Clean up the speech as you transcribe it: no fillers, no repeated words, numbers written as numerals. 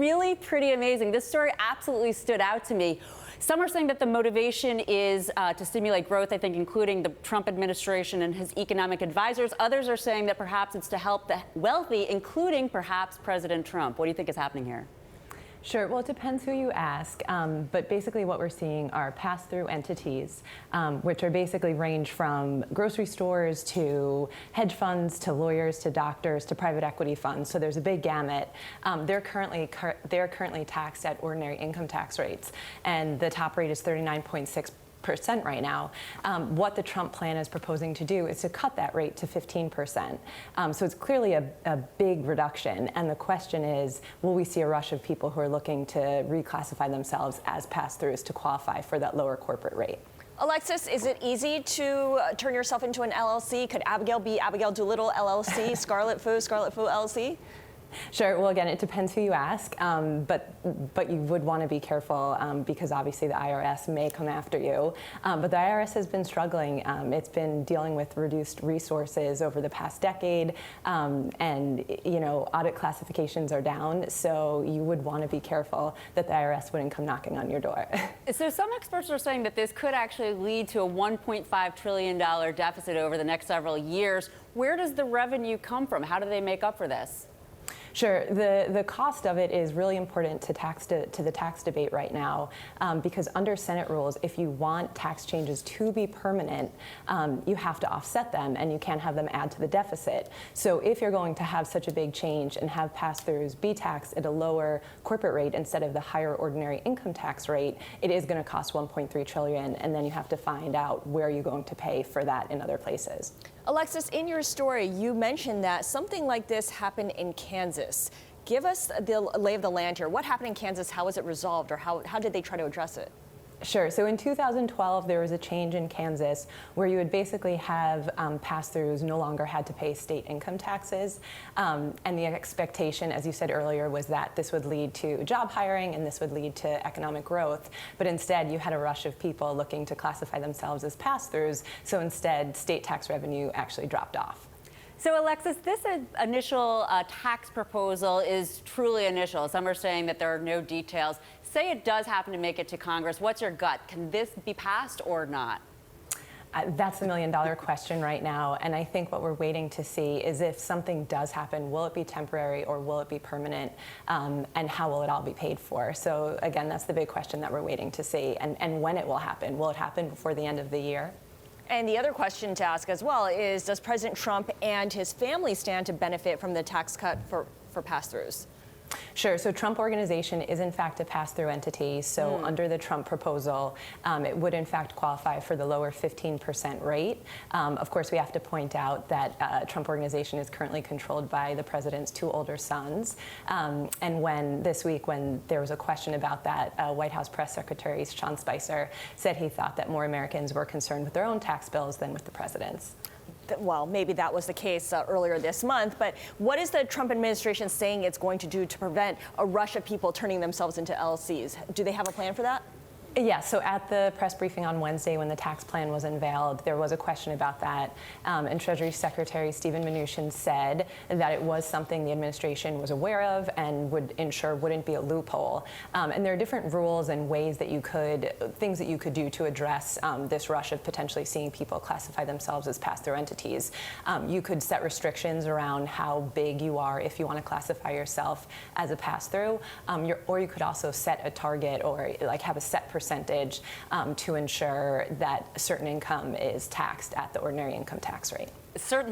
Really pretty amazing. This story absolutely stood out to me. Some are saying that the motivation is to stimulate growth, I think, including the Trump administration and his economic advisors. Others are saying that perhaps it's to help the wealthy, including perhaps President Trump. What do you think is happening here? Sure. Well, it depends who you ask. But basically what we're seeing are pass-through entities, which are basically range from grocery stores to hedge funds to lawyers to doctors to private equity funds. So there's a big gamut. They're currently taxed at ordinary income tax rates, and the top rate is 39.6% right now. What the Trump plan is proposing to do is to cut that rate to 15%. So it's clearly a big reduction. And the question is, will we see a rush of people who are looking to reclassify themselves as pass-throughs to qualify for that lower corporate rate? Alexis, is it easy to turn yourself into an LLC? Could Abigail be Abigail Doolittle LLC, Scarlet Fu LLC? Sure. Well, again, it depends who you ask, but you would want to be careful because obviously the IRS may come after you. But the IRS has been struggling. It's been dealing with reduced resources over the past decade, and audit classifications are down. So you would want to be careful that the IRS wouldn't come knocking on your door. So some experts are saying that this could actually lead to a $1.5 trillion deficit over the next several years. Where does the revenue come from? How do they make up for this? Sure. The cost of it is really important to the tax debate right now because under Senate rules, if you want tax changes to be permanent, you have to offset them and you can't have them add to the deficit. So if you're going to have such a big change and have pass-throughs be taxed at a lower corporate rate instead of the higher ordinary income tax rate, it is going to cost $1.3 trillion, and then you have to find out where you're going to pay for that in other places. Alexis, in your story, you mentioned that something like this happened in Kansas. Give us the lay of the land here. What happened in Kansas? How was it resolved, or how did they try to address it? Sure. So in 2012, there was a change in Kansas where you would basically have pass-throughs no longer had to pay state income taxes. And the expectation, as you said earlier, was that this would lead to job hiring and this would lead to economic growth. But instead, you had a rush of people looking to classify themselves as pass-throughs. So instead, state tax revenue actually dropped off. So, Alexis, this initial tax proposal is truly initial. Some are saying that there are no details. Say it does happen to make it to Congress. What's your gut? Can this be passed or not? That's the million-dollar question right now. And I think what we're waiting to see is if something does happen, will it be temporary or will it be permanent? And how will it all be paid for? So, again, that's the big question that we're waiting to see. And when it will happen. Will it happen before the end of the year? And the other question to ask as well is, does President Trump and his family stand to benefit from the tax cut for pass-throughs? Sure. So Trump Organization is in fact a pass-through entity. So under the Trump proposal, it would in fact qualify for the lower 15% rate. Of course, we have to point out that Trump Organization is currently controlled by the president's two older sons. And this week, when there was a question about that, White House Press Secretary Sean Spicer said he thought that more Americans were concerned with their own tax bills than with the president's. Well, maybe that was the case earlier this month, but what is the Trump administration saying it's going to do to prevent a rush of people turning themselves into LLCs? Do they have a plan for that? Yeah, so at the press briefing on Wednesday when the tax plan was unveiled, there was a question about that. And Treasury Secretary Steven Mnuchin said that it was something the administration was aware of and would ensure wouldn't be a loophole. And there are different rules and ways that things that you could do to address this rush of potentially seeing people classify themselves as pass-through entities. You could set restrictions around how big you are if you want to classify yourself as a pass-through, or you could also set a target or have a set percentage to ensure that a certain income is taxed at the ordinary income tax rate. Certainly.